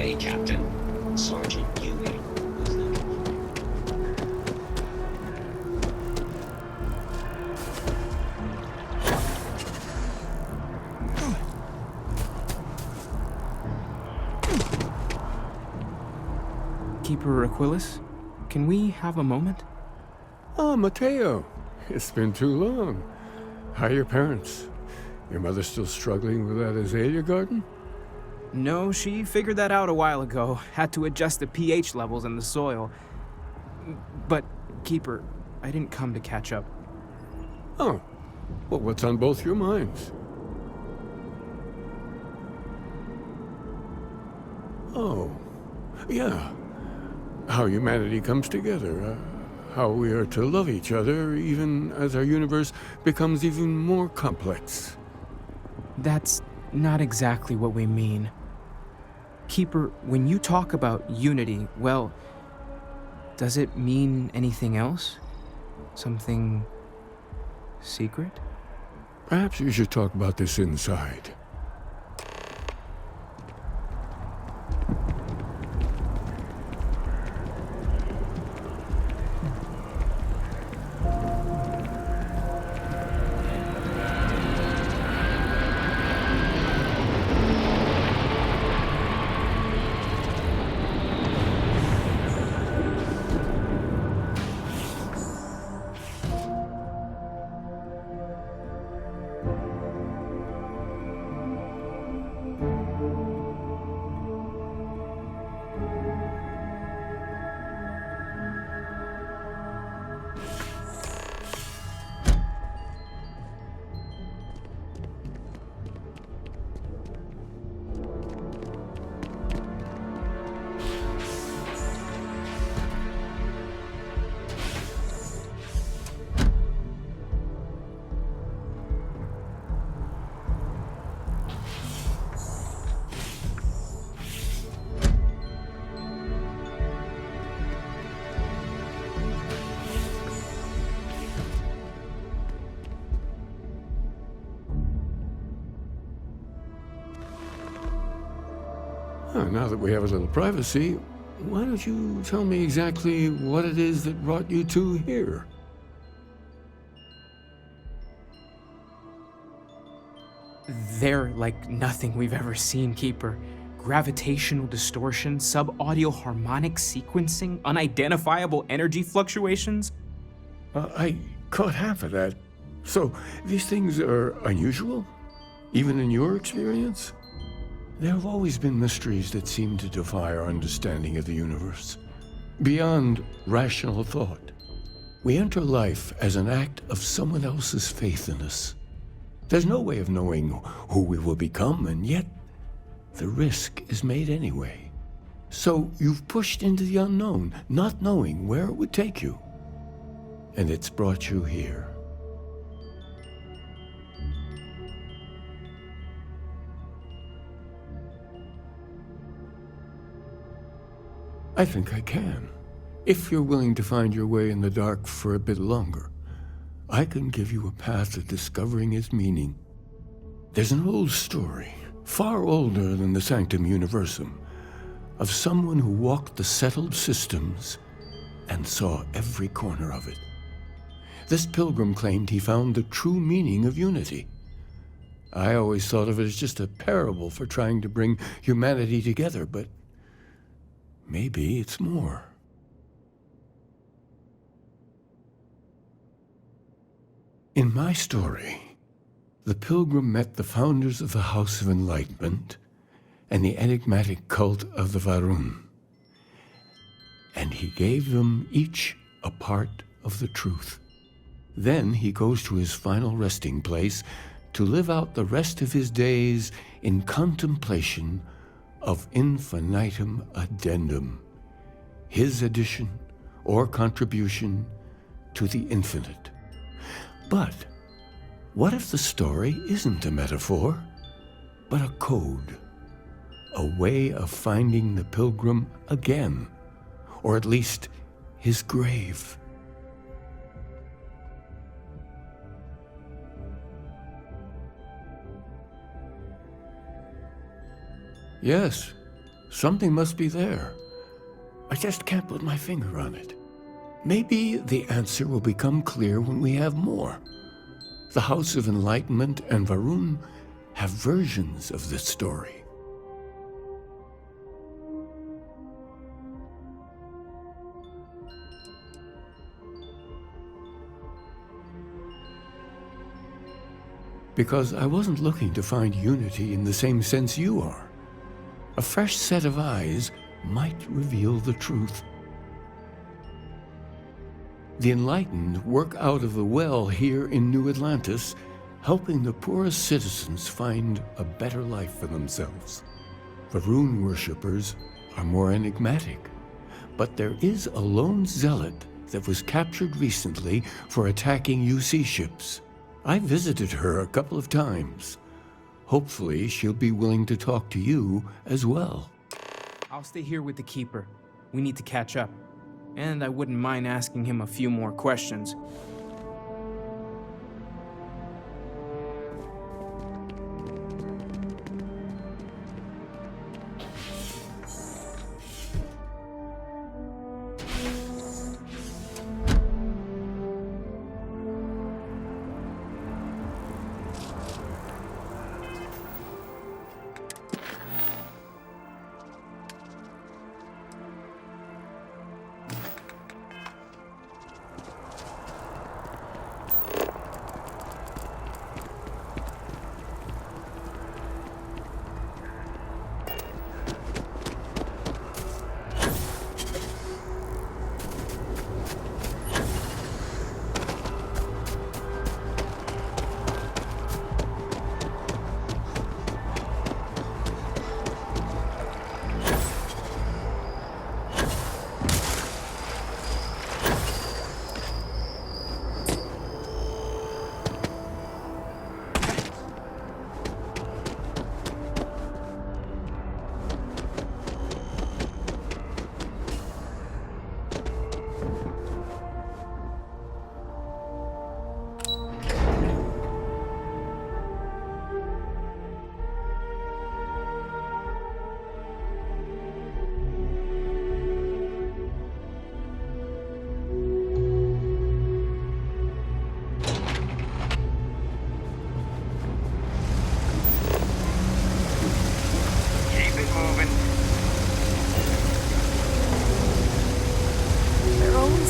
way, Captain. Sergeant Ewing. Keeper Aquilus, can we have a moment? Ah, Mateo. It's been too long. How are your parents? Your mother still struggling with that azalea garden? No, she figured that out a while ago. Had to adjust the pH levels in the soil. But, Keeper, I didn't come to catch up. Oh. Well, what's on both your minds? Oh. Yeah. How humanity comes together. How we are to love each other even as our universe becomes even more complex. That's not exactly what we mean. Keeper, when you talk about unity, well, does it mean anything else? Something secret? Perhaps you should talk about this inside. Now that we have a little privacy, why don't you tell me exactly what it is that brought you two here? They're like nothing we've ever seen, Keeper. Gravitational distortion, sub-audio harmonic sequencing, unidentifiable energy fluctuations. I caught half of that. So, these things are unusual? Even in your experience? There have always been mysteries that seem to defy our understanding of the universe. Beyond rational thought. We enter life as an act of someone else's faith in us. There's no way of knowing who we will become, and yet the risk is made anyway. So you've pushed into the unknown, not knowing where it would take you. And it's brought you here. I think I can. If you're willing to find your way in the dark for a bit longer, I can give you a path to discovering its meaning. There's an old story, far older than the Sanctum Universum, of someone who walked the settled systems and saw every corner of it. This pilgrim claimed he found the true meaning of unity. I always thought of it as just a parable for trying to bring humanity together, but maybe it's more. In my story, the pilgrim met the founders of the House of Enlightenment and the enigmatic cult of the Varun, and he gave them each a part of the truth. Then he goes to his final resting place to live out the rest of his days in contemplation of infinitum addendum, his addition or contribution to the infinite. But what if the story isn't a metaphor, but a code, a way of finding the pilgrim again, or at least his grave? Yes, Something must be there. I just can't put my finger on it. Maybe the answer will become clear when we have more. The House of Enlightenment and Varun have versions of this story. Because I wasn't looking to find unity in the same sense you are. A fresh set of eyes might reveal the truth. The enlightened work out of the well here in New Atlantis, helping the poorest citizens find a better life for themselves. The rune worshippers are more enigmatic, but there is a lone zealot that was captured recently for attacking UC ships. I visited her a couple of times. Hopefully, she'll be willing to talk to you as well. I'll stay here with the Keeper. We need to catch up. And I wouldn't mind asking him a few more questions.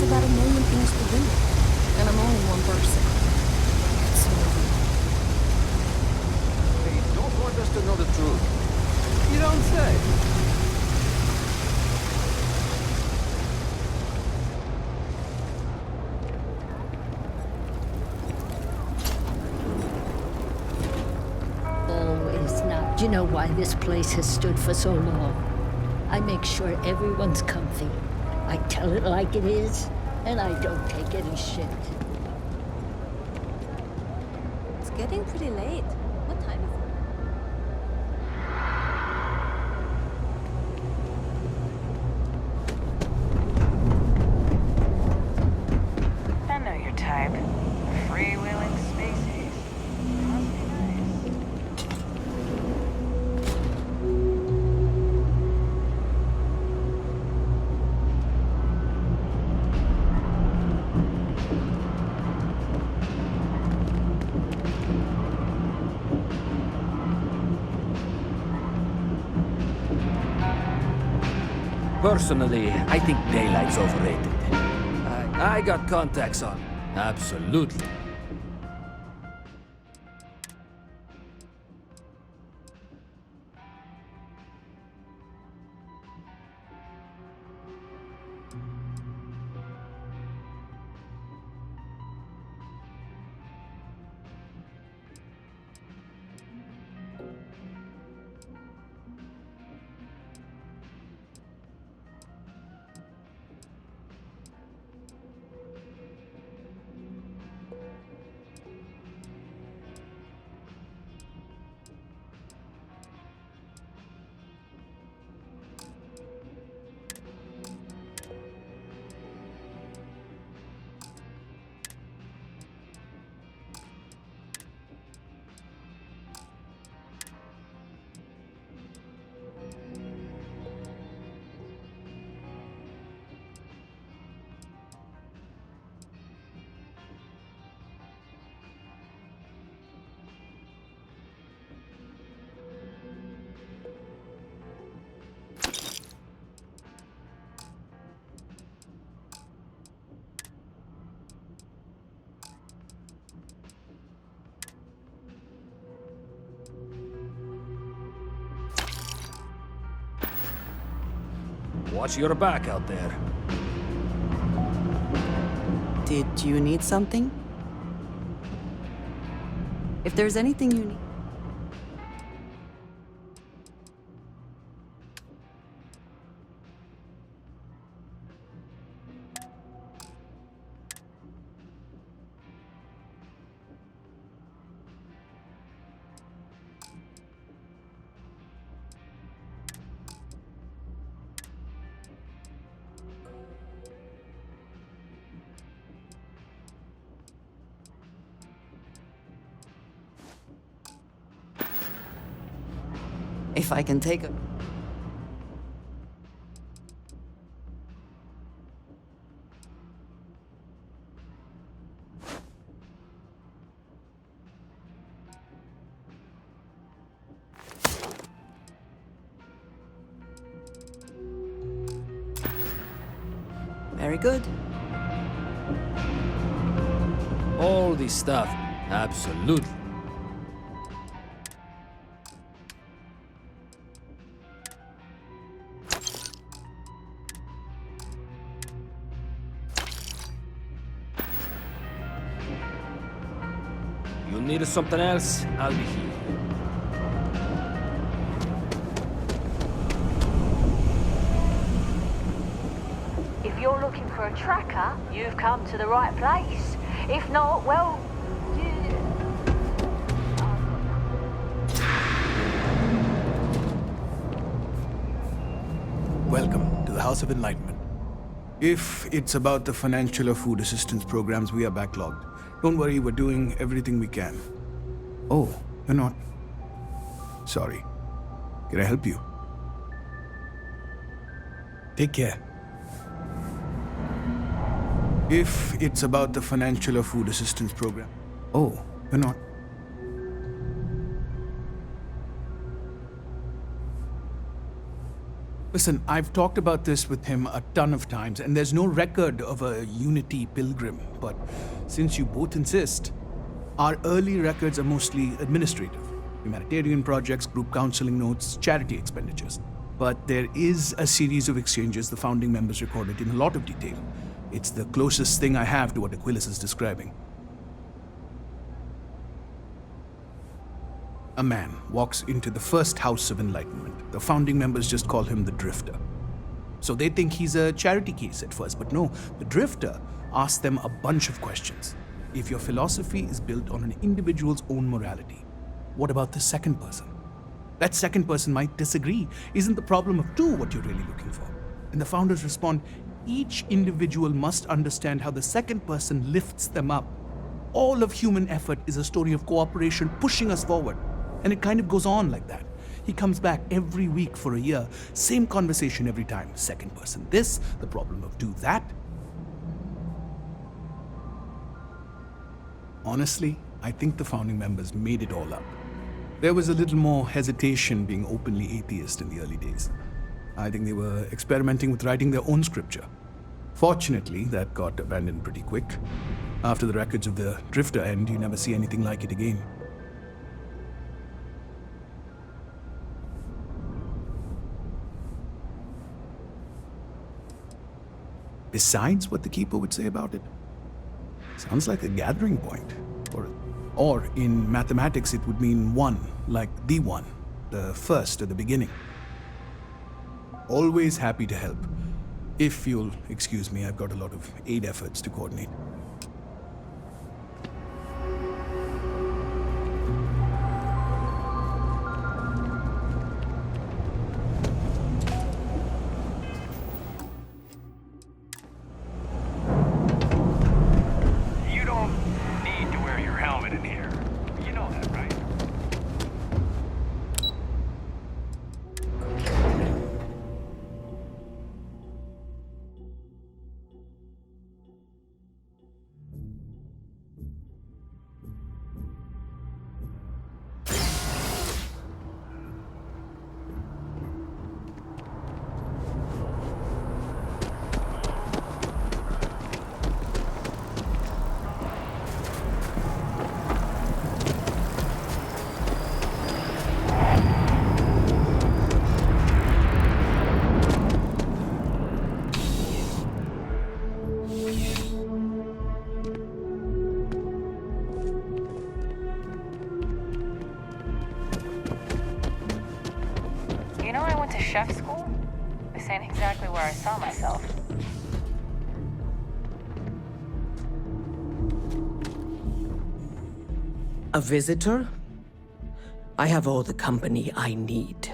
About a million things to do, and I'm only one person. It's They don't want us to know the truth. You don't say. Always not. You know why this place has stood for so long? I make sure everyone's comfy. I tell it like it is, and I don't take any shit. It's getting pretty late. What time is I know your type. Freewheeling species. Must be nice. Personally, I think daylight's overrated. I got contacts on. Absolutely. Watch your back out there. Did you need something? If there's anything you need... If I can take a... Very good. All this stuff. Absolutely. You need something else? I'll be here. If you're looking for a tracker, you've come to the right place. If not, well, Welcome to the House of Enlightenment. If it's about the financial or food assistance programs, we are backlogged. Don't worry, we're doing everything we can. Oh, you're not. Sorry. Can I help you? Take care. If it's about the financial or food assistance program. Oh, you're not. Listen, I've talked about this with him a ton of times, and there's no record of a Unity pilgrim. But since you both insist, our early records are mostly administrative. Humanitarian projects, group counseling notes, charity expenditures. But there is a series of exchanges the founding members recorded in a lot of detail. It's the closest thing I have to what Aquilus is describing. A man walks into the first House of Enlightenment. The founding members just call him the Drifter. So they think he's a charity case at first, but no, the Drifter asks them a bunch of questions. If your philosophy is built on an individual's own morality, what about the second person? That second person might disagree. Isn't the problem of two what you're really looking for? And the founders respond, each individual must understand how the second person lifts them up. All of human effort is a story of cooperation pushing us forward. And it kind of goes on like that. He comes back every week for a year. Same conversation every time. Second person this, the problem of two that. Honestly, I think the founding members made it all up. There was a little more hesitation being openly atheist in the early days. I think they were experimenting with writing their own scripture. Fortunately, that got abandoned pretty quick. After the records of the Drifter end, you never see anything like it again. Besides what the Keeper would say about it, sounds like a gathering point. Or in mathematics, it would mean one, like the one, the first at the beginning. Always happy to help. If you'll excuse me, I've got a lot of aid efforts to coordinate. You don't need to wear your helmet in here. You know that, right? you know I went to chef school? This ain't exactly where I saw myself. A visitor? I have all the company I need.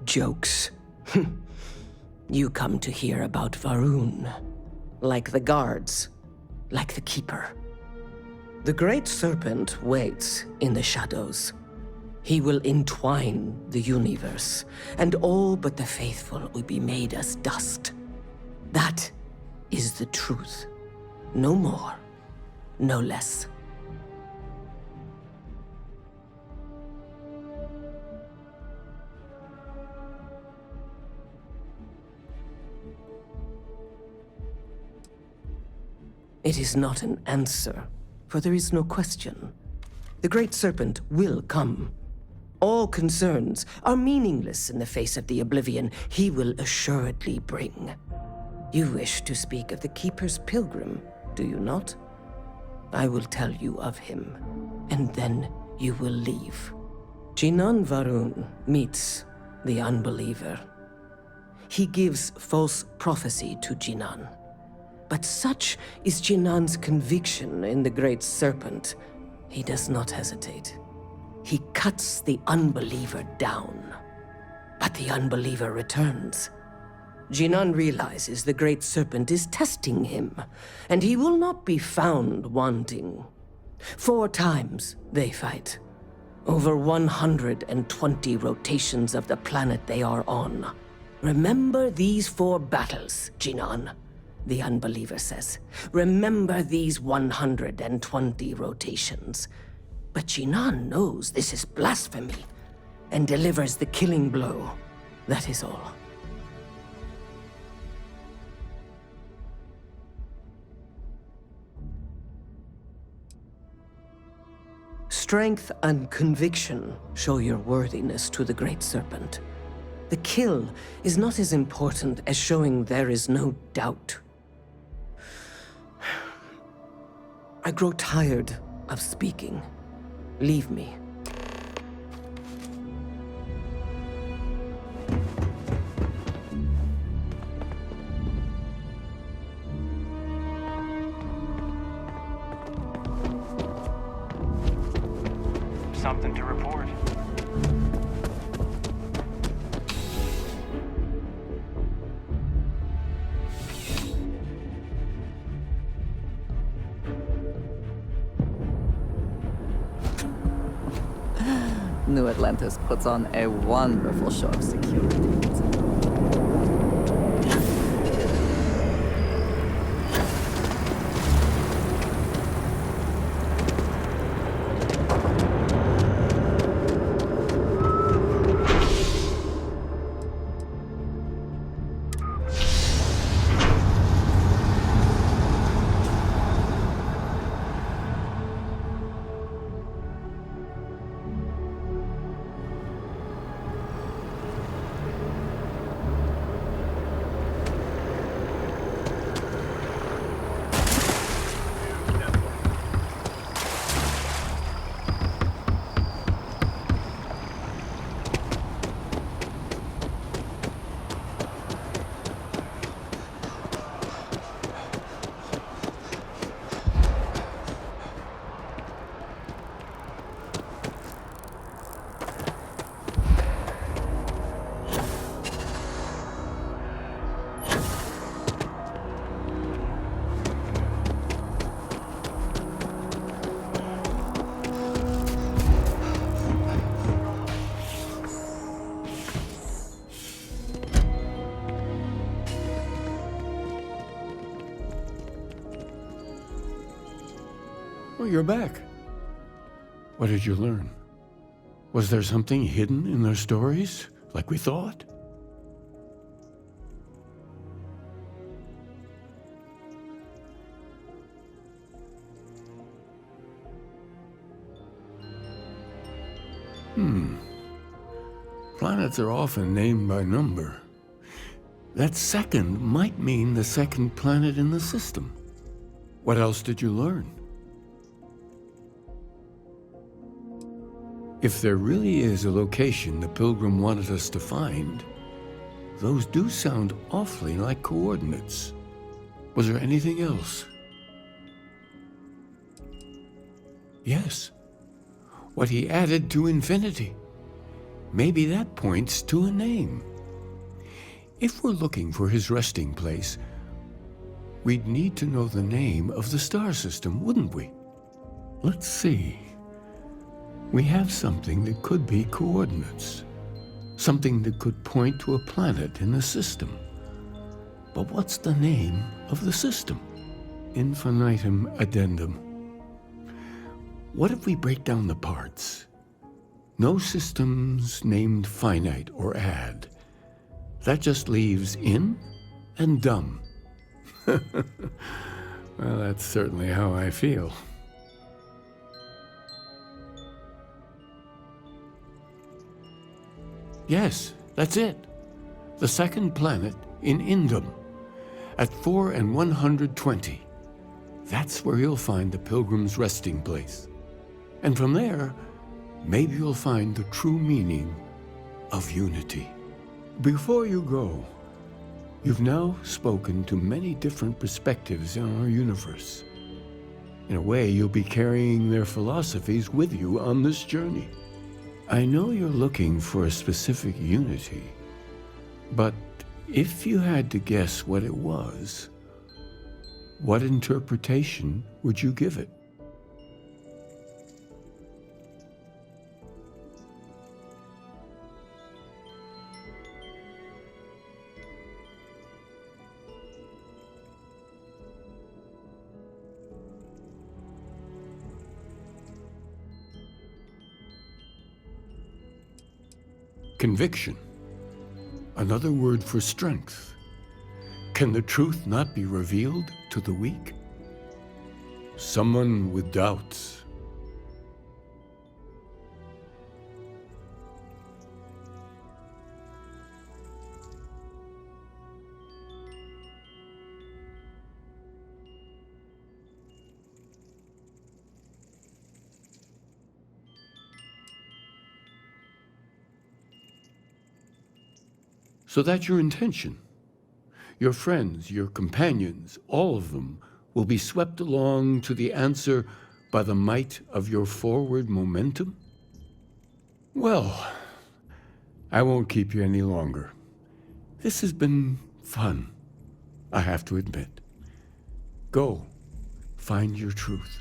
Jokes. You come to hear about Varun. Like the guards. Like the Keeper. The Great Serpent waits in the shadows. He will entwine the universe, and all but the faithful will be made as dust. That is the truth. No more, no less. It is not an answer, for there is no question. The Great Serpent will come. All concerns are meaningless in the face of the oblivion he will assuredly bring. You wish to speak of the Keeper's pilgrim, do you not? I will tell you of him, and then you will leave. Jinan Varun meets the unbeliever. He gives false prophecy to Jinan. But such is Jinan's conviction in the Great Serpent, he does not hesitate. He cuts the unbeliever down. But the unbeliever returns. Jinan realizes the Great Serpent is testing him, and he will not be found wanting. 4 times they fight. Over 120 rotations of the planet they are on. Remember these 4 battles, Jinan. The unbeliever says, remember these 120 rotations. But Jinan knows this is blasphemy, and delivers the killing blow. That is all. Strength and conviction show your worthiness to the Great Serpent. The kill is not as important as showing there is no doubt. I grow tired of speaking. Leave me. Something to report. New Atlantis puts on a wonderful show of security. Oh, you're back. What did you learn? Was there something hidden in their stories, like we thought? Planets are often named by number. That second might mean the second planet in the system. What else did you learn? If there really is a location the Pilgrim wanted us to find, those do sound awfully like coordinates. Was there anything else? Yes. What he added to infinity. Maybe that points to a name. If we're looking for his resting place, we'd need to know the name of the star system, wouldn't we? Let's see. We have something that could be coordinates. Something that could point to a planet in the system. But what's the name of the system? Infinitum addendum. What if we break down the parts? No systems named finite or add. That just leaves in and dumb. Well, that's certainly how I feel. Yes, that's it. The second planet in Indum, at 4 and 120. That's where you'll find the Pilgrim's resting place. And from there, maybe you'll find the true meaning of unity. Before you go, you've now spoken to many different perspectives in our universe. In a way, you'll be carrying their philosophies with you on this journey. I know you're looking for a specific unity, but if you had to guess what it was, what interpretation would you give it? Conviction. Another word for strength. Can the truth not be revealed to the weak? Someone with doubts. So that's your intention. Your friends, your companions, all of them will be swept along to the answer by the might of your forward momentum? Well, I won't keep you any longer. This has been fun, I have to admit. Go, find your truth.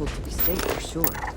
able to be safe for sure.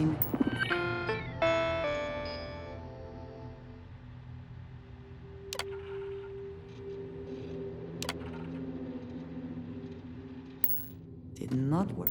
game. Did not work.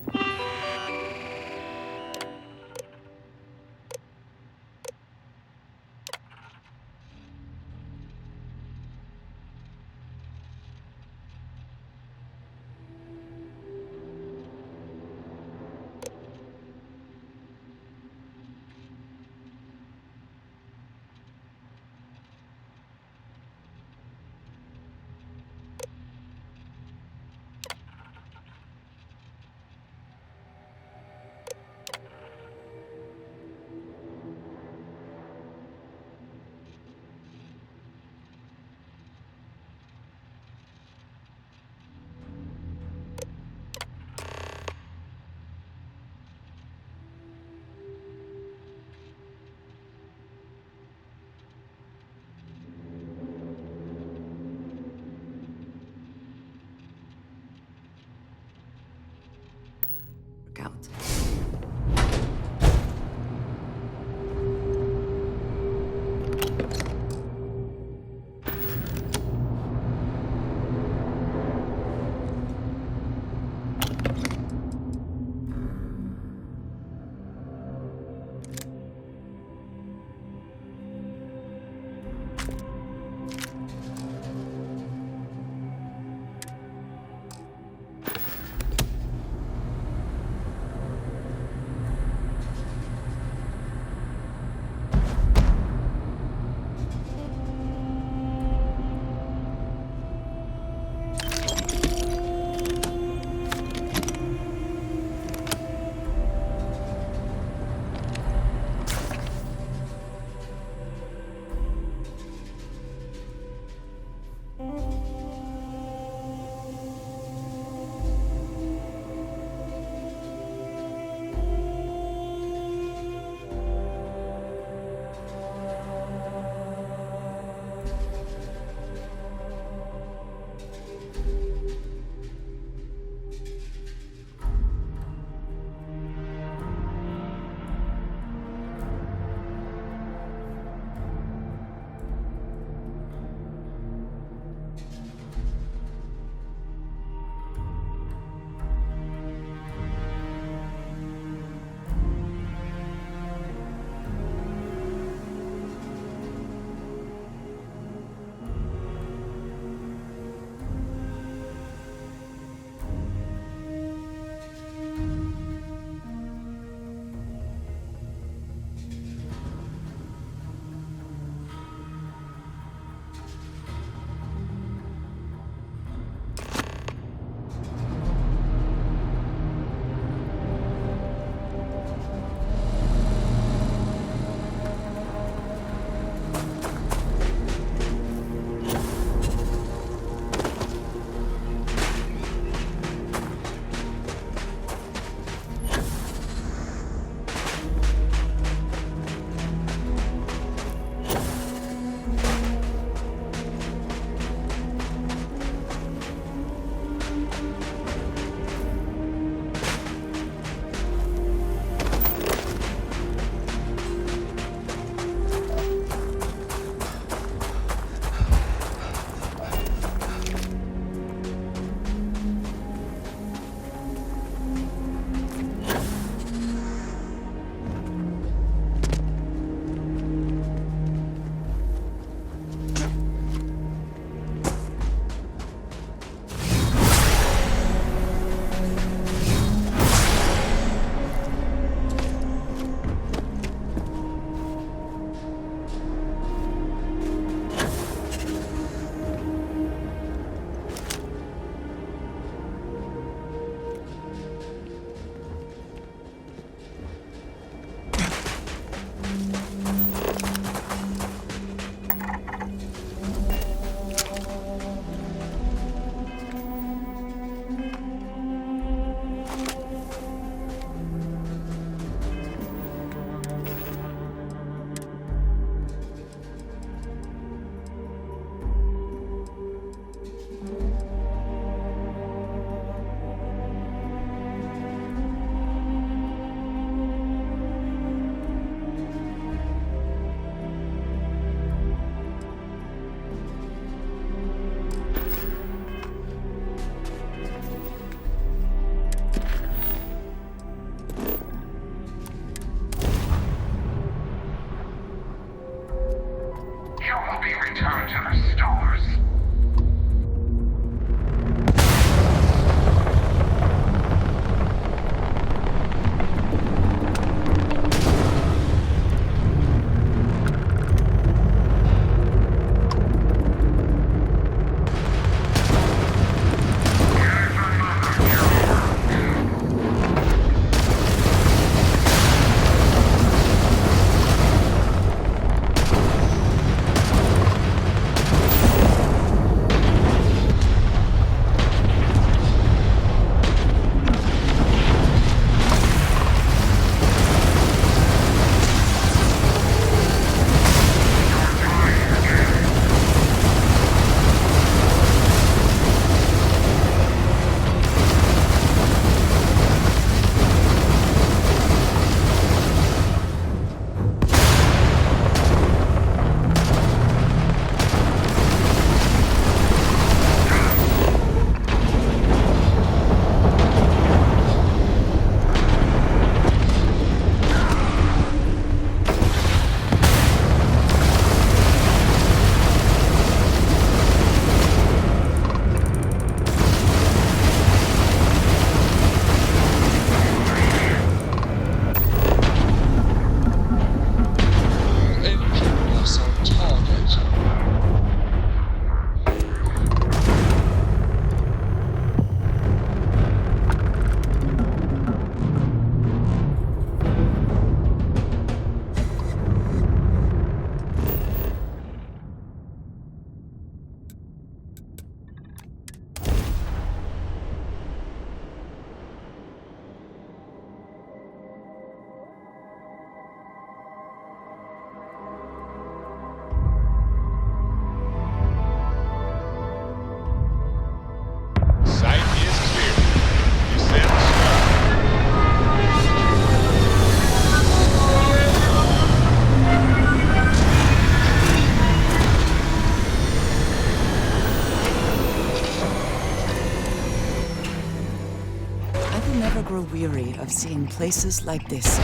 of seeing places like this.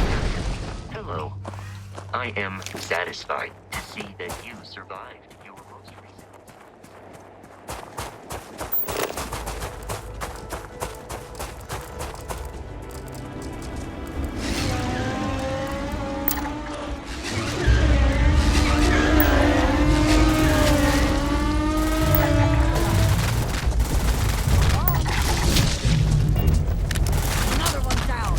Hello. I am satisfied to see that you survived your most recent. Another one down.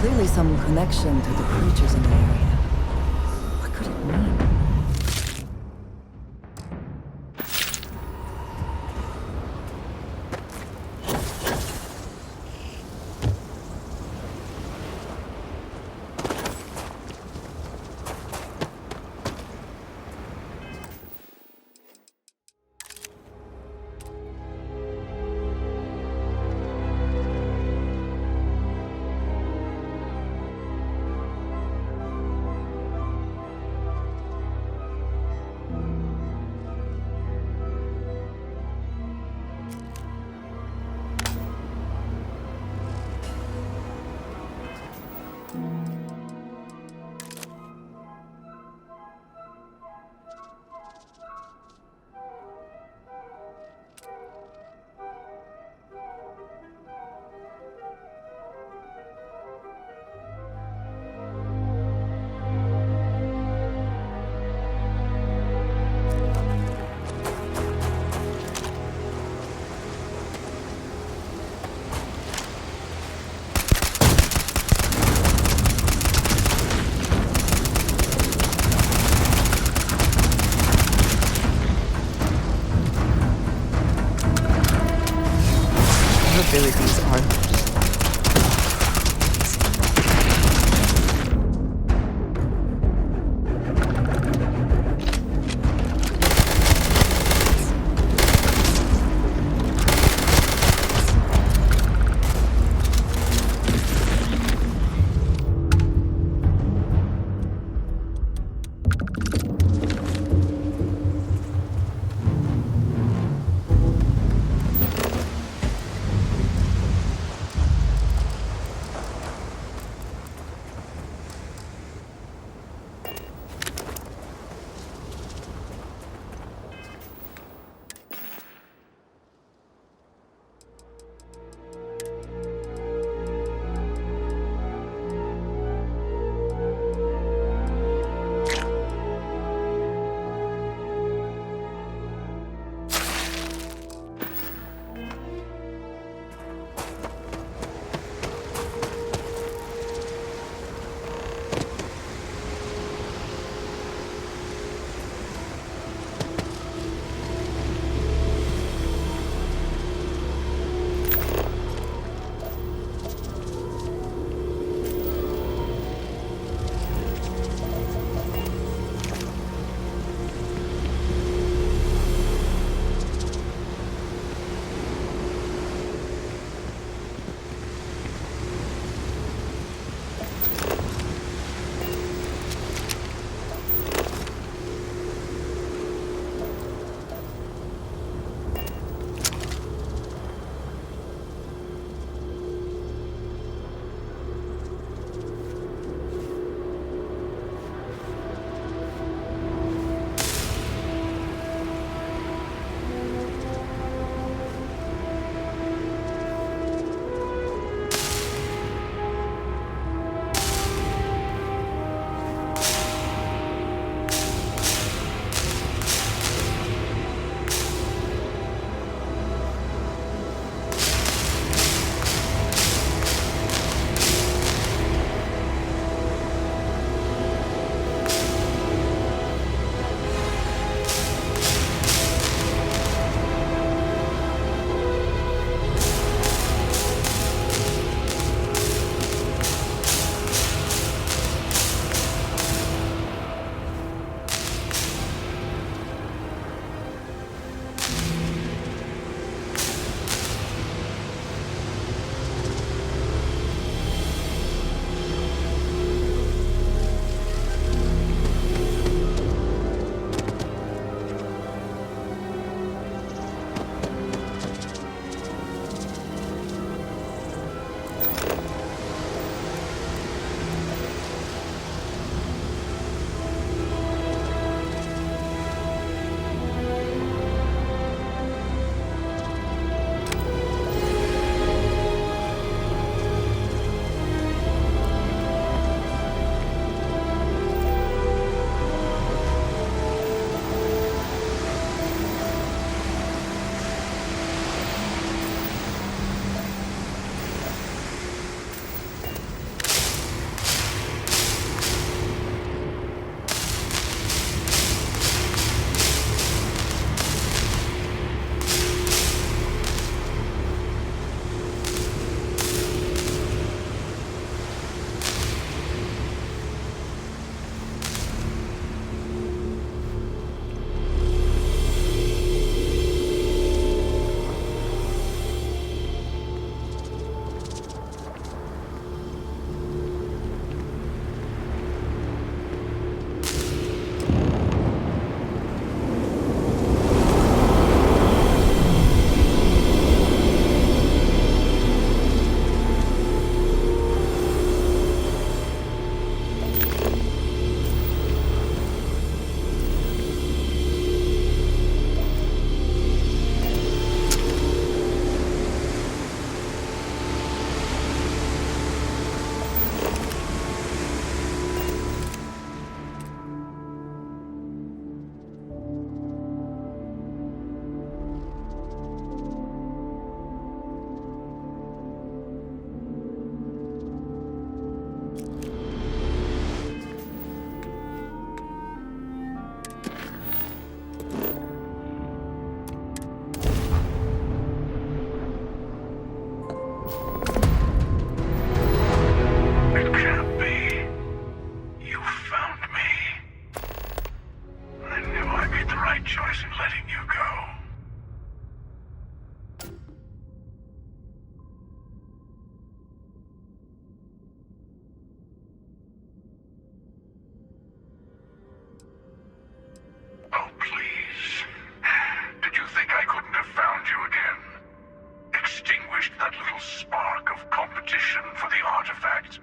Clearly some connection to the creatures in the area. What could it mean?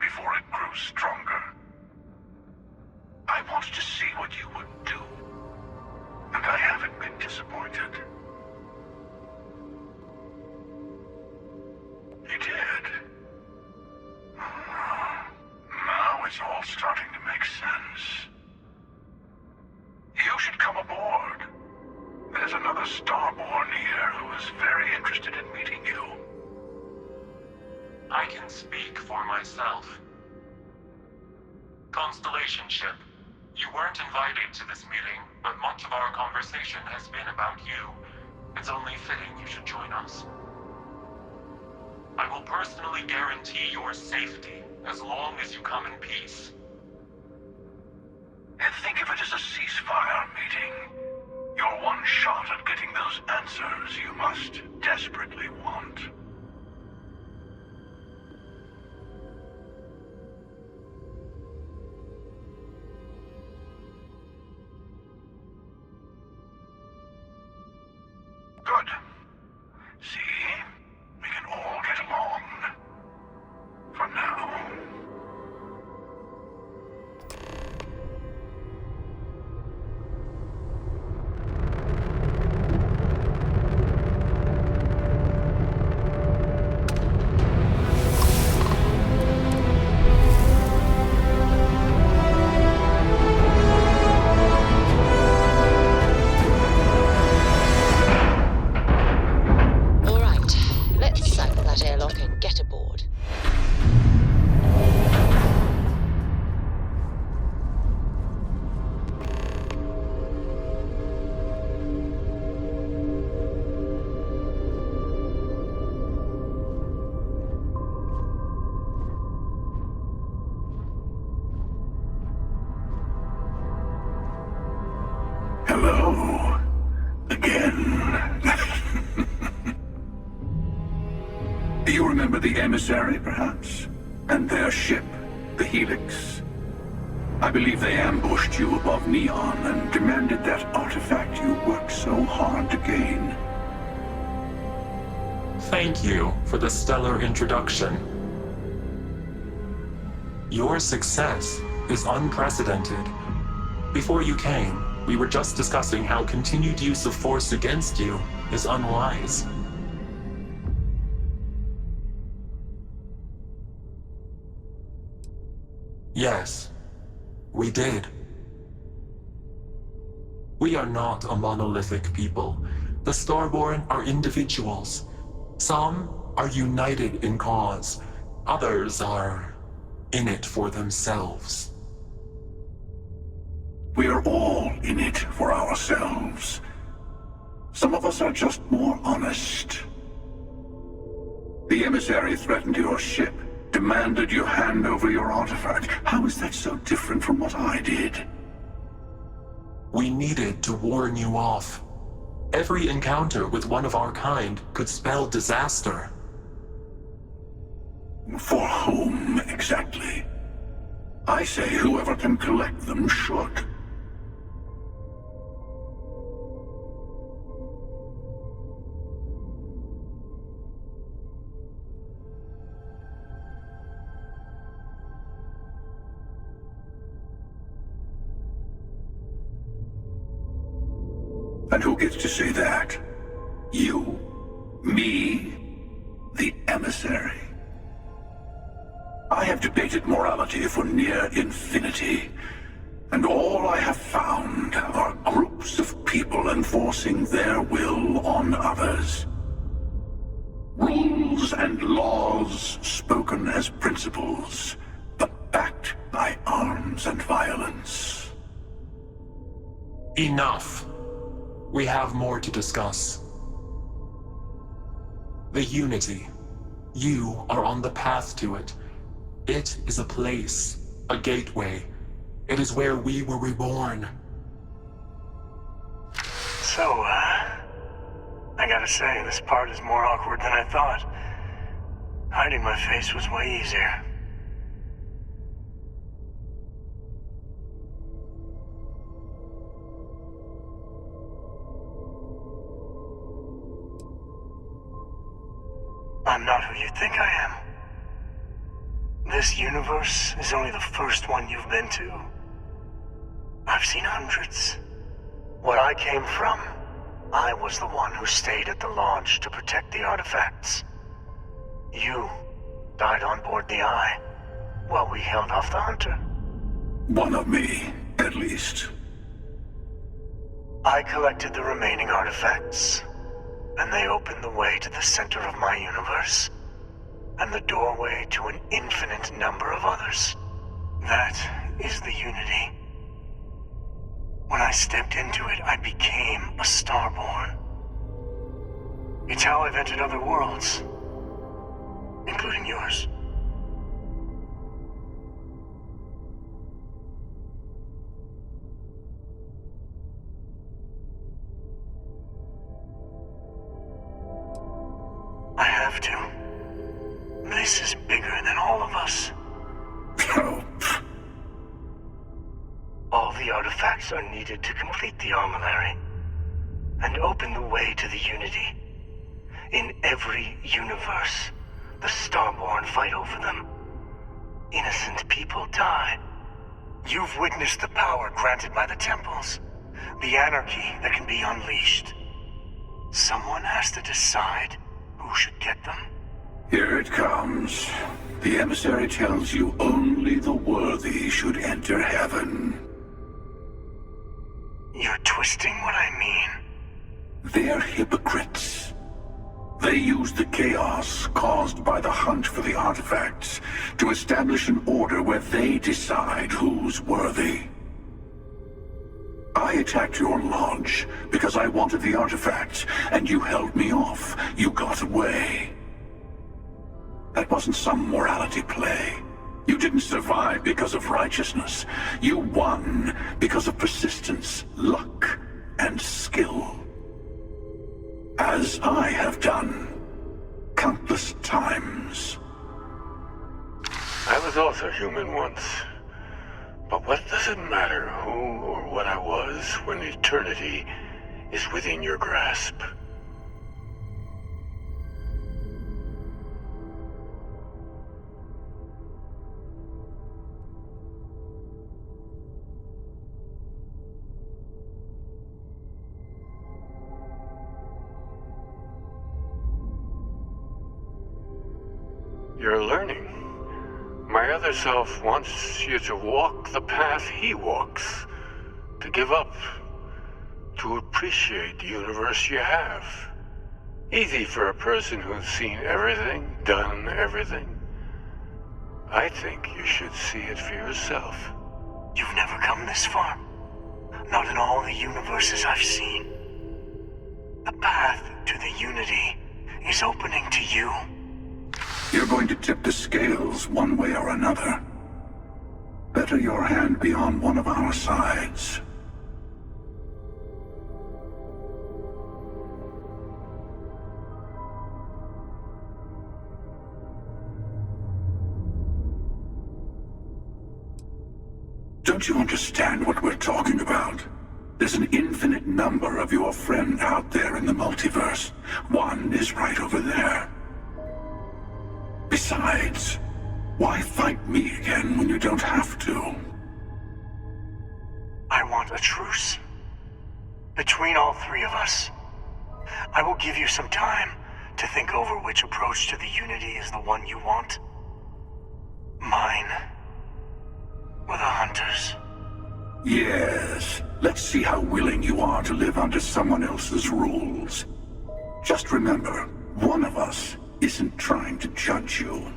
before it grew stronger. I wanted to see what you would do, and I haven't been disappointed. You did. Now it's all starting to make sense. You should come aboard. There's another Starborn here who is very interested in meeting you. I can speak for myself. Constellation ship, you weren't invited to this meeting, but much of our conversation has been about you. It's only fitting you should join us. I will personally guarantee your safety as long as you come in peace. And think of it as a ceasefire meeting. Your one shot at getting those answers you must desperately want. Good. See? We can all get along. For now. All right, let's cycle that airlock and get aboard. Hello. Again. You remember the emissary, perhaps? And their ship, the Helix? I believe they ambushed you above Neon and demanded that artifact you worked so hard to gain. Thank you for the stellar introduction. Your success is unprecedented. Before you came, we were just discussing how continued use of force against you is unwise. Yes, we did. We are not a monolithic people. The Starborn are individuals. Some are united in cause. Others are in it for themselves. We are all in it for ourselves. Some of us are just more honest. The emissary threatened your ship, demanded you hand over your artifact. How is that so different from what I did? We needed to warn you off. Every encounter with one of our kind could spell disaster. For whom, exactly? I say whoever can collect them should. And who gets to say that? You? Me? The emissary? I have debated morality for near infinity, and all I have found are groups of people enforcing their will on others. Rules and laws spoken as principles, but backed by arms and violence. Enough. We have more to discuss. The Unity. You are on the path to it. It is a place, a gateway. It is where we were reborn. So, I gotta say, this part is more awkward than I thought. Hiding my face was way easier. I'm not who you think I am. This universe is only the first one you've been to. I've seen hundreds. Where I came from, I was the one who stayed at the lodge to protect the artifacts. You died on board the Eye, while we held off the Hunter. One of me, at least. I collected the remaining artifacts, and they opened the way to the center of my universe, and the doorway to an infinite number of others. That is the Unity. When I stepped into it, I became a Starborn. It's how I've entered other worlds, including yours. I have to. This is bigger than all of us. All the artifacts are needed to complete the armillary and open the way to the Unity. In every universe, the Starborn fight over them. Innocent people die. You've witnessed the power granted by the temples, the anarchy that can be unleashed. Someone has to decide who should get them. Here it comes. The emissary tells you only the worthy should enter heaven. You're twisting what I mean. They're hypocrites. They use the chaos caused by the hunt for the artifacts to establish an order where they decide who's worthy. I attacked your lodge because I wanted the artifacts, and you held me off. You got away. That wasn't some morality play. You didn't survive because of righteousness. You won because of persistence, luck, and skill. As I have done countless times. I was also human once. But what does it matter who or what I was when eternity is within your grasp? You're learning. My other self wants you to walk the path he walks, to give up, to appreciate the universe you have. Easy for a person who's seen everything, done everything. I think you should see it for yourself. You've never come this far. Not in all the universes I've seen. The path to the Unity is opening to you. You're going to tip the scales one way or another. Better your hand be on one of our sides. Don't you understand what we're talking about? There's an infinite number of your friend out there in the multiverse. One is right over there. Besides, why fight me again when you don't have to? I want a truce. Between all three of us. I will give you some time to think over which approach to the Unity is the one you want. Mine. Or the Hunters. Yes. Let's see how willing you are to live under someone else's rules. Just remember, one of us isn't trying to judge you.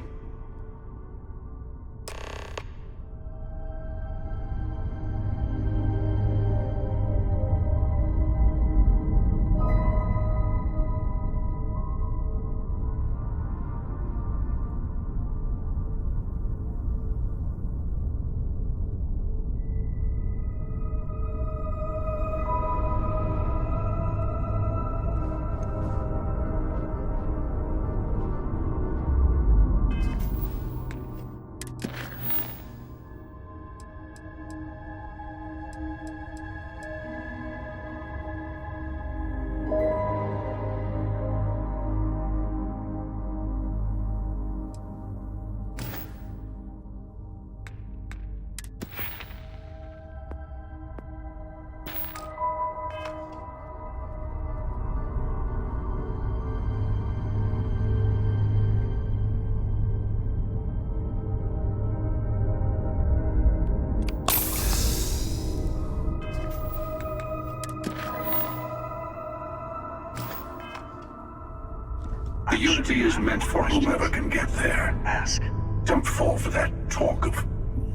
Unity is meant for whomever can get there. Ask. Don't fall for that talk of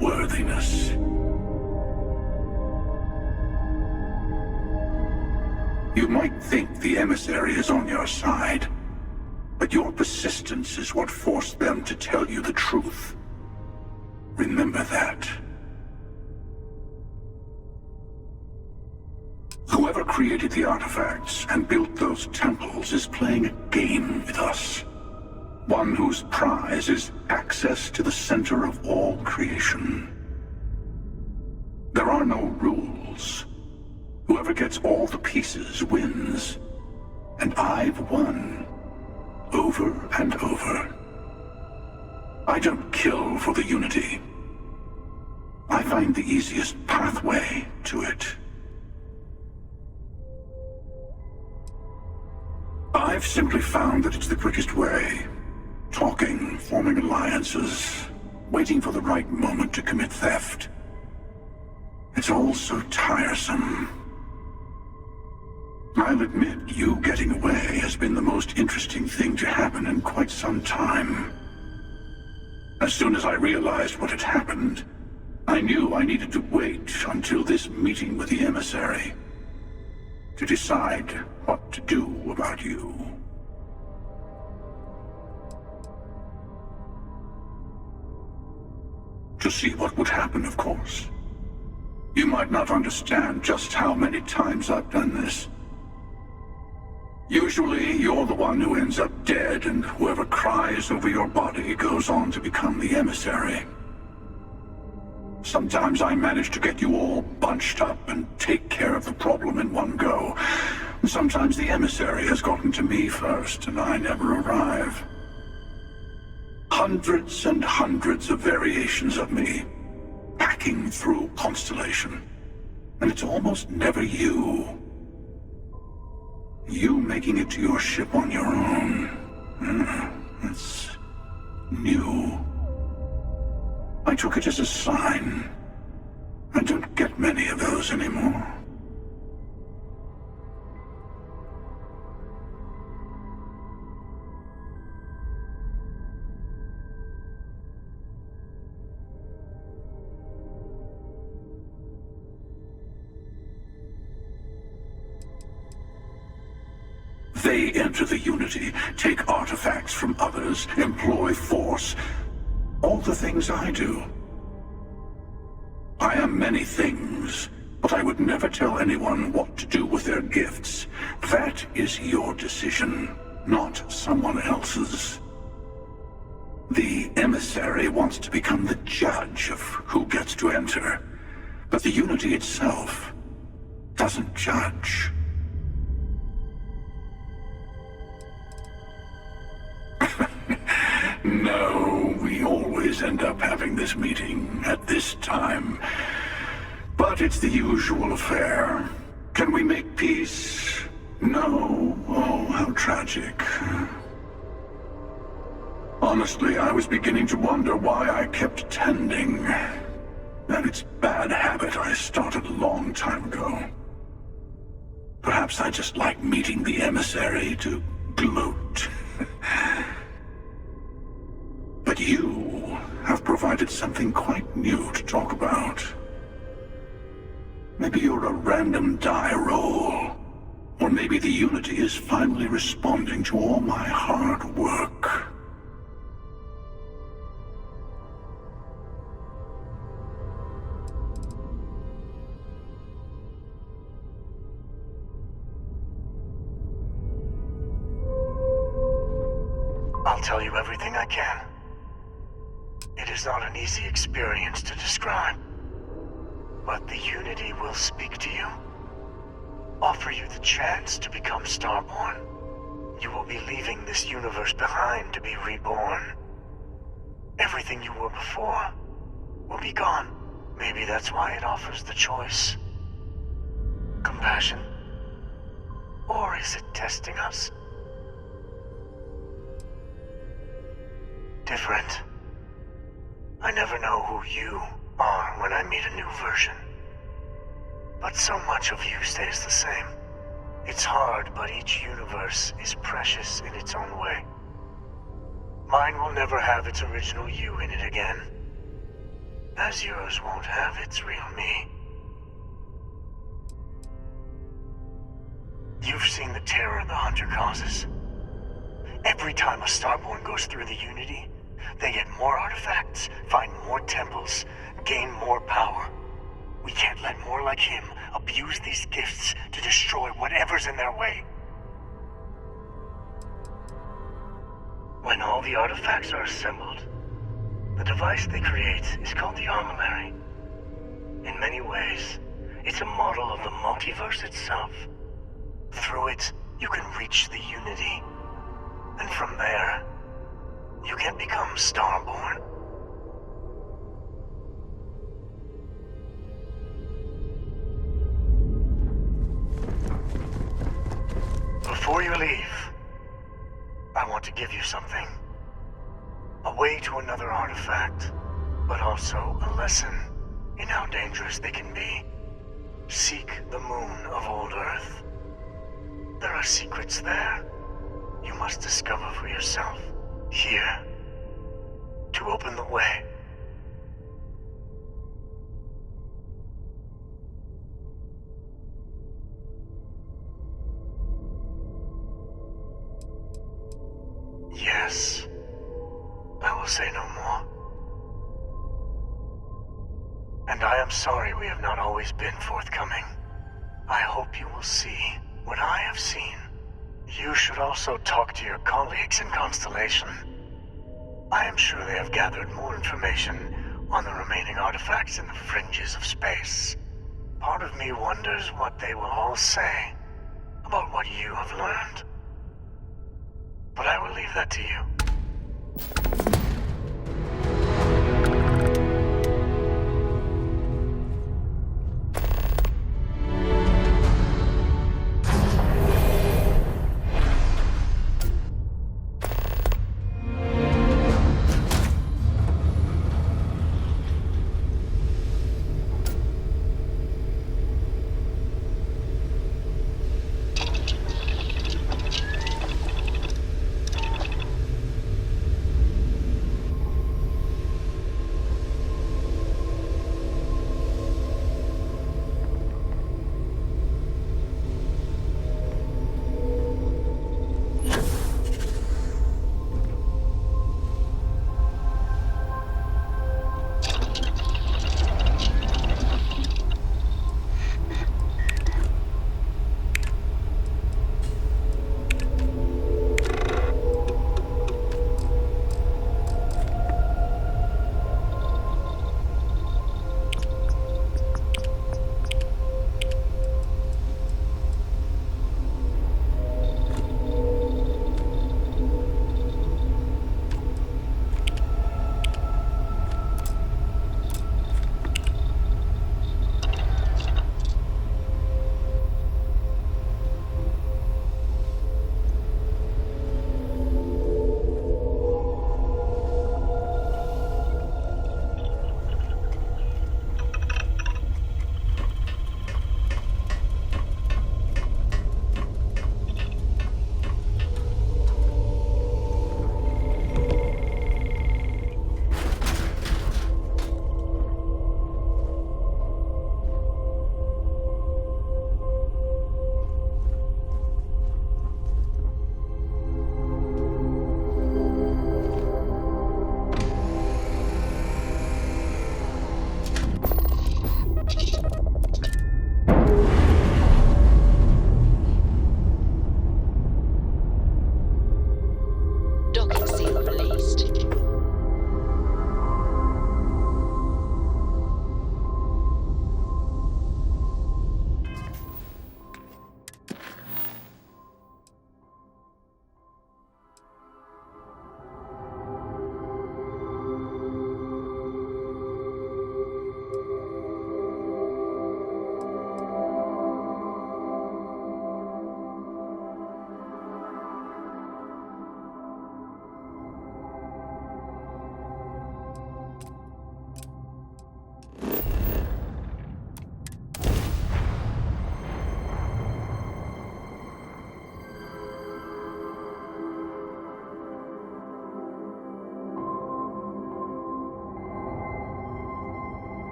worthiness. You might think the emissary is on your side, but your persistence is what forced them to tell you the truth. Remember that. Whoever created the artifacts and built those temples is playing a game with us. One whose prize is access to the center of all creation. There are no rules. Whoever gets all the pieces wins. And I've won. Over and over. I don't kill for the Unity. I find the easiest pathway to it. I've simply found that it's the quickest way. Talking, forming alliances, waiting for the right moment to commit theft. It's all so tiresome. I'll admit, you getting away has been the most interesting thing to happen in quite some time. As soon as I realized what had happened, I knew I needed to wait until this meeting with the emissary to decide what to do about you. To see what would happen, of course. You might not understand just how many times I've done this. Usually, you're the one who ends up dead, and whoever cries over your body goes on to become the emissary. Sometimes I manage to get you all bunched up and take care of the problem in one go. Sometimes the emissary has gotten to me first, and I never arrive. Hundreds and hundreds of variations of me, packing through Constellation. And it's almost never you. You making it to your ship on your own. It's new. I took it as a sign. I don't get many of those anymore. They enter the Unity, take artifacts from others, employ force. All the things I do. I am many things, but I would never tell anyone what to do with their gifts. That is your decision, not someone else's. The emissary wants to become the judge of who gets to enter, but the Unity itself doesn't judge. No, we always end up having this meeting at this time. But it's the usual affair. Can we make peace? No. Oh, how tragic. Honestly, I was beginning to wonder why I kept attending. And it's a bad habit I started a long time ago. Perhaps I just like meeting the emissary to gloat. But you have provided something quite new to talk about. Maybe you're a random die roll. Or maybe the Unity is finally responding to all my hard work. I'll tell you everything I can. It is not an easy experience to describe. But the Unity will speak to you. Offer you the chance to become Starborn. You will be leaving this universe behind to be reborn. Everything you were before will be gone. Maybe that's why it offers the choice. Compassion? Or is it testing us? Different. I never know who you are when I meet a new version. But so much of you stays the same. It's hard, but each universe is precious in its own way. Mine will never have its original you in it again. As yours won't have its real me. You've seen the terror the Hunter causes. Every time a Starborn goes through the Unity, they get more artifacts, find more temples, gain more power. We can't let more like him abuse these gifts to destroy whatever's in their way. When all the artifacts are assembled, the device they create is called the Armillary. In many ways, it's a model of the multiverse itself. Through it, you can reach the Unity. And from there, you can become Starborn. Before you leave, I want to give you something. A way to another artifact, but also a lesson in how dangerous they can be. Seek the moon of old Earth. There are secrets there you must discover for yourself. Here, to open the way. Yes, I will say no more. And I am sorry we have not always been forthcoming. I hope you will see what I have seen. You should also talk to your colleagues in Constellation. I am sure they have gathered more information on the remaining artifacts in the fringes of space. Part of me wonders what they will all say about what you have learned. But I will leave that to you.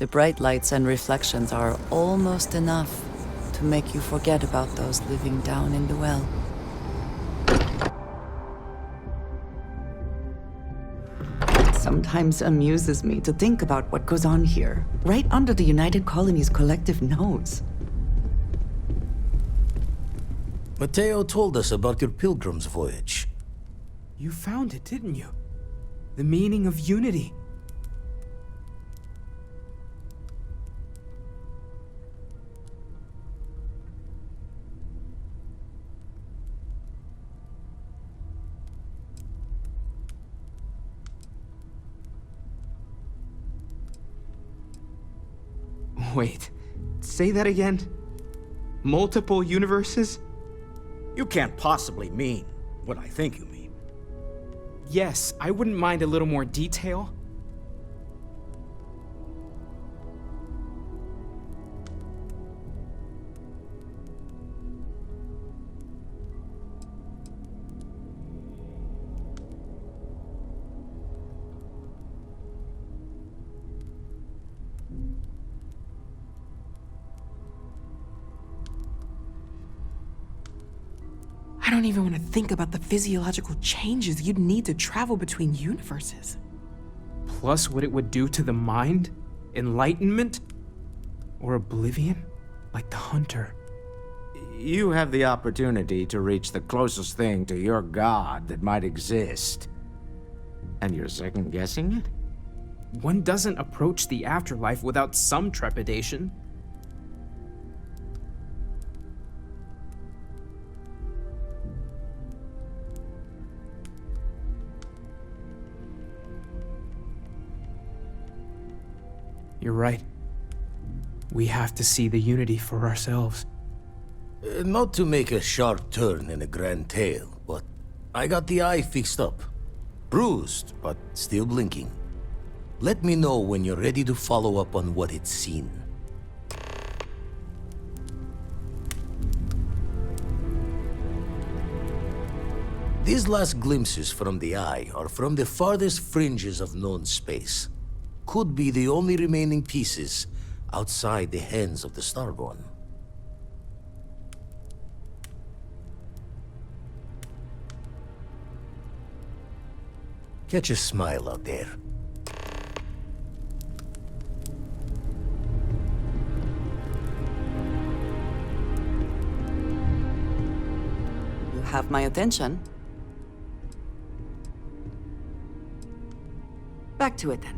The bright lights and reflections are almost enough to make you forget about those living down in the well. It sometimes amuses me to think about what goes on here, right under the United Colony's collective nose. Mateo told us about your pilgrim's voyage. You found it, didn't you? The meaning of unity. Wait, say that again? Multiple universes? You can't possibly mean what I think you mean. Yes, I wouldn't mind a little more detail. I don't even want to think about the physiological changes you'd need to travel between universes. Plus what it would do to the mind? Enlightenment? Or oblivion? Like the Hunter. You have the opportunity to reach the closest thing to your god that might exist. And you're second-guessing it? One doesn't approach the afterlife without some trepidation. You're right. We have to see the unity for ourselves. Not to make a sharp turn in a grand tale, but I got the eye fixed up. Bruised, but still blinking. Let me know when you're ready to follow up on what it's seen. These last glimpses from the eye are from the farthest fringes of known space. Could be the only remaining pieces outside the hands of the Starborn. Catch a smile out there. You have my attention. Back to it then.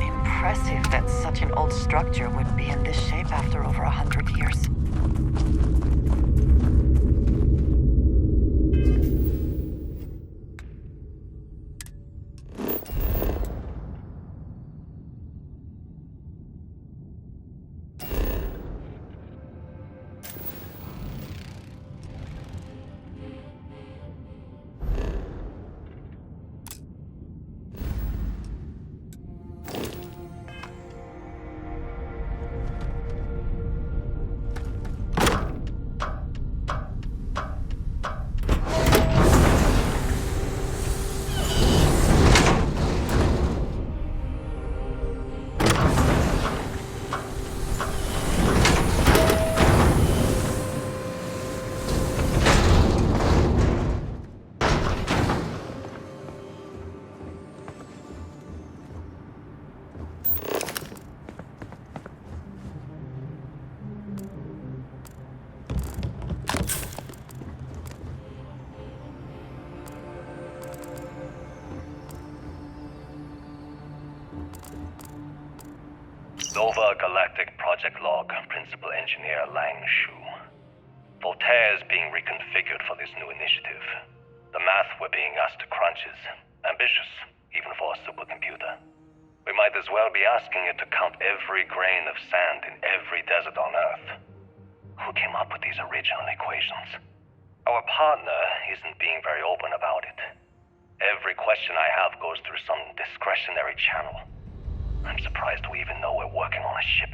Impressive that such an old structure would be in this shape after over 100 years. Nova Galactic Project Log, Principal Engineer Lang Shu. Voltaire is being reconfigured for this new initiative. The math we're being asked to crunch is ambitious, even for a supercomputer. We might as well be asking it to count every grain of sand in every desert on Earth. Who came up with these original equations? Our partner isn't being very open about it. Every question I have goes through some discretionary channel. I'm surprised we even know we're working on a ship.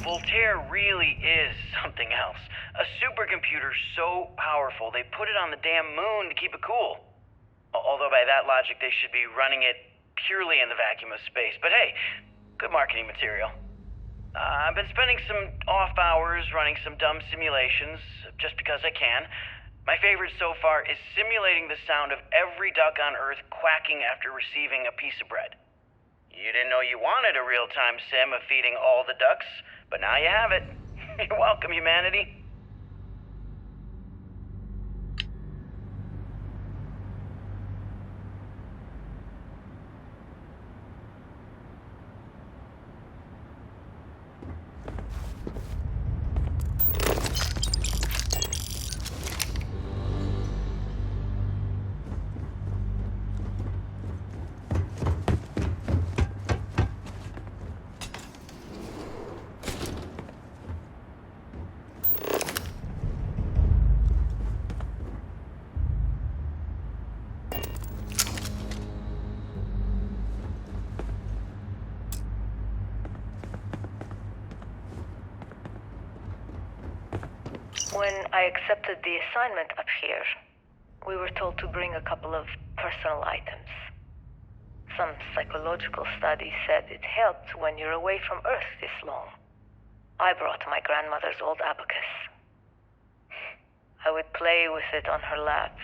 Voltaire really is something else. A supercomputer so powerful they put it on the damn moon to keep it cool. Although by that logic they should be running it purely in the vacuum of space. But hey, good marketing material. I've been spending some off hours running some dumb simulations, just because I can. My favorite so far is simulating the sound of every duck on Earth quacking after receiving a piece of bread. You didn't know you wanted a real-time sim of feeding all the ducks, but now you have it. You're welcome, humanity. When I accepted the assignment up here, we were told to bring a couple of personal items. Some psychological study said it helped when you're away from Earth this long. I brought my grandmother's old abacus. I would play with it on her lap,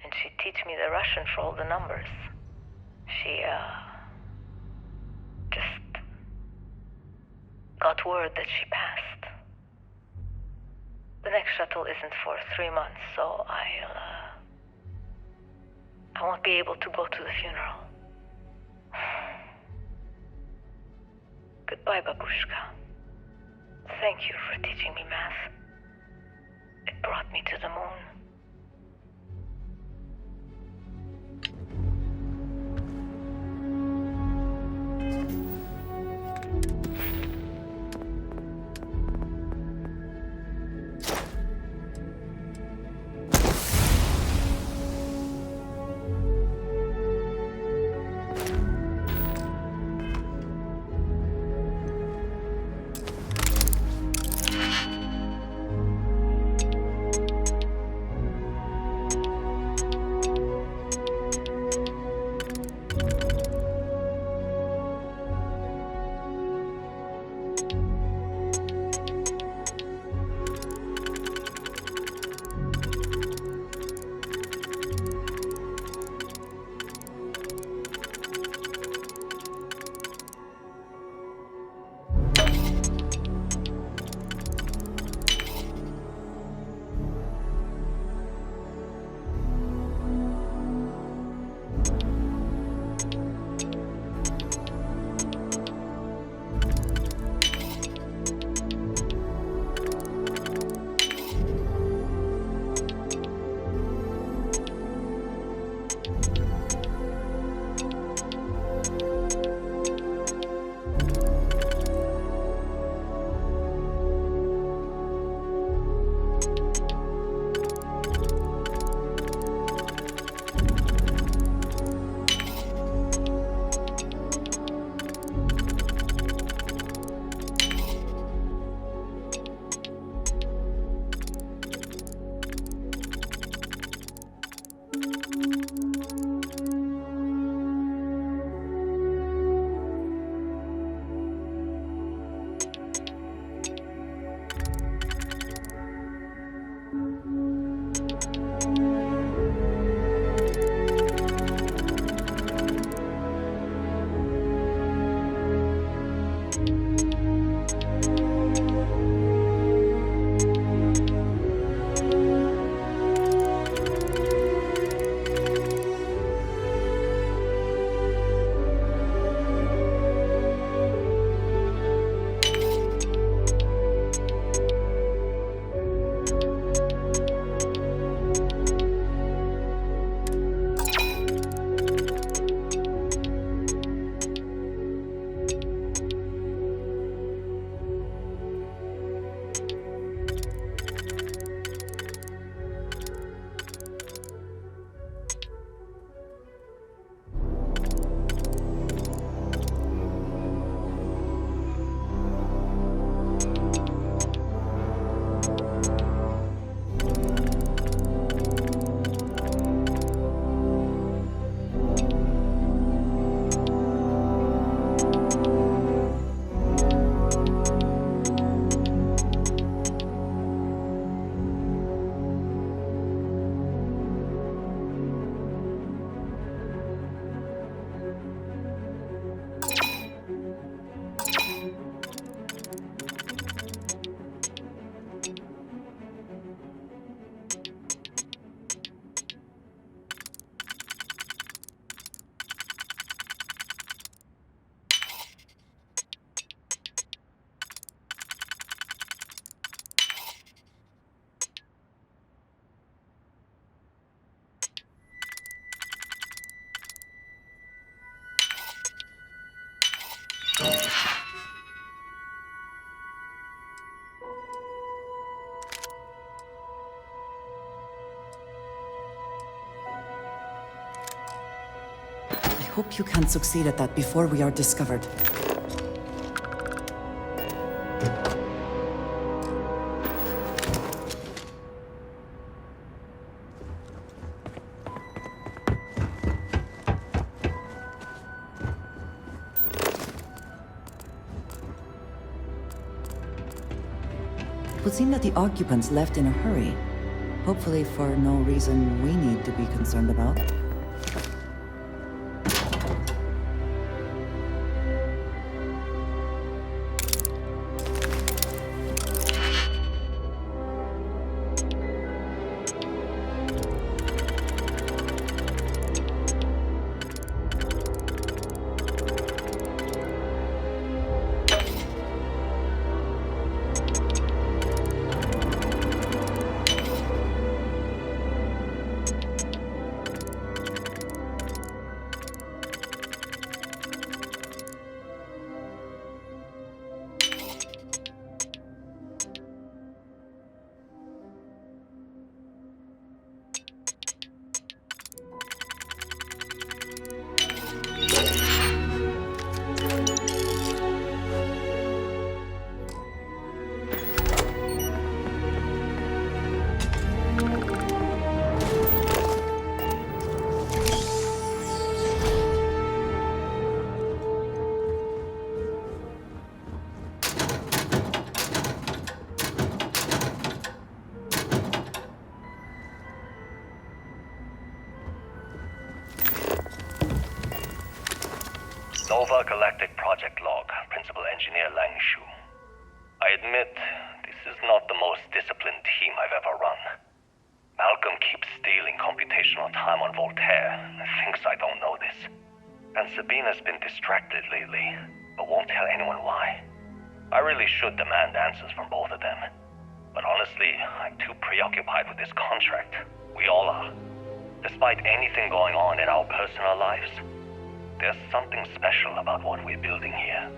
and she'd teach me the Russian for all the numbers. She, just got word that she passed. The next shuttle isn't for 3 months, so I won't be able to go to the funeral. Goodbye, Babushka. Thank you for teaching me math. It brought me to the moon. I hope you can succeed at that before we are discovered. It would seem that the occupants left in a hurry. Hopefully for no reason we need to be concerned about. Nova Galactic Project Log, Principal Engineer Lang Shu. I admit, this is not the most disciplined team I've ever run. Malcolm keeps stealing computational time on Voltaire and thinks I don't know this. And Sabina's been distracted lately, but won't tell anyone why. I really should demand answers from both of them. But honestly, I'm too preoccupied with this contract. We all are. Despite anything going on in our personal lives, there's something special about what we're building here.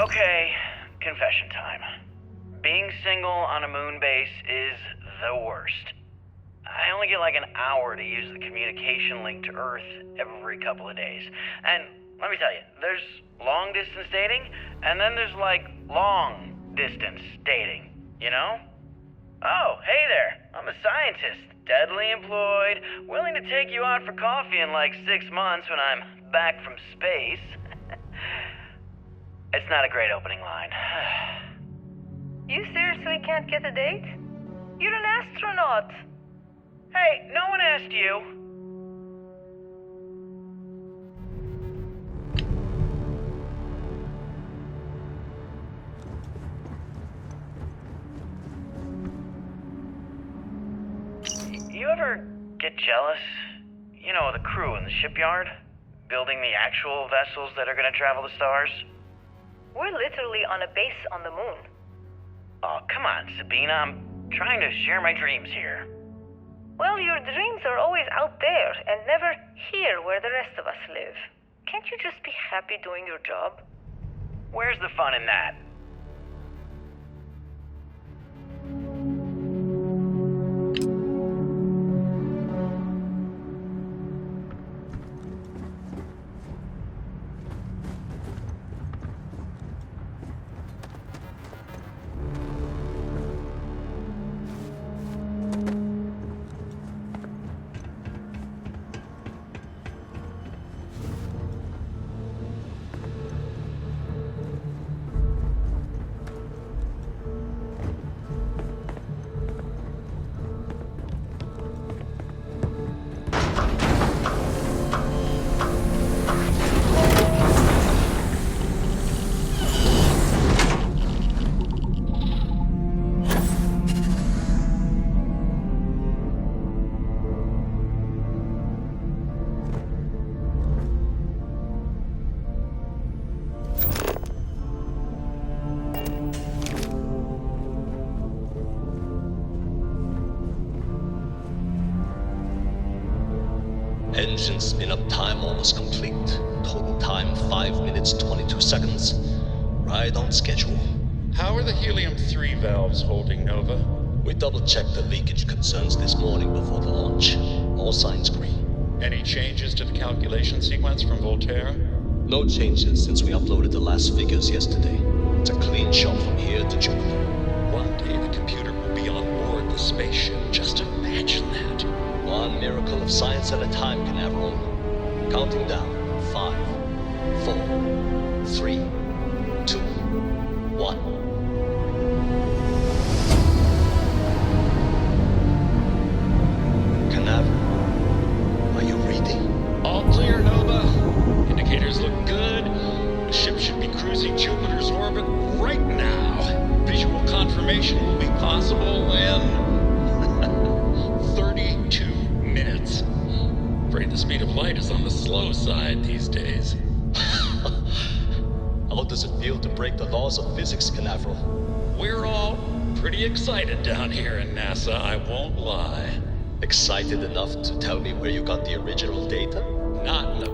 Okay, confession time. Being single on a moon base is the worst. I only get like an hour to use the communication link to Earth every couple of days. And let me tell you, there's long distance dating, and then there's like long distance dating, you know? Oh, hey there, I'm a scientist, deadly employed, willing to take you out for coffee in like 6 months when I'm back from space. It's not a great opening line. You seriously can't get a date? You're an astronaut. Hey, no one asked you. You ever get jealous? You know, the crew in the shipyard? Building the actual vessels that are gonna travel the stars? We're literally on a base on the moon. Oh, come on, Sabina. I'm trying to share my dreams here. Well, your dreams are always out there and never here where the rest of us live. Can't you just be happy doing your job? Where's the fun in that? Engine spin-up time almost complete. Total time 5 minutes 22 seconds. Right on schedule. How are the helium-3 valves holding, Nova? We double-checked the leakage concerns this morning before the launch. All signs green. Any changes to the calculation sequence from Voltaire? No changes since we uploaded the last figures yesterday. It's a clean shot from here to Jupiter. One day the computer will be on board the spaceship. Just imagine that. One miracle of science at a time, Canaveral. Counting down. 5, 4, 3, 2, 1. Canaveral, are you reading? All clear, Nova. Indicators look good. The ship should be cruising Jupiter's orbit right now. Visual confirmation will be possible in 32 minutes. Afraid the speed of light is on the slow side these days. How does it feel to break the laws of physics, Canaveral? We're all pretty excited down here in NASA, I won't lie. Excited enough to tell me where you got the original data? Not in the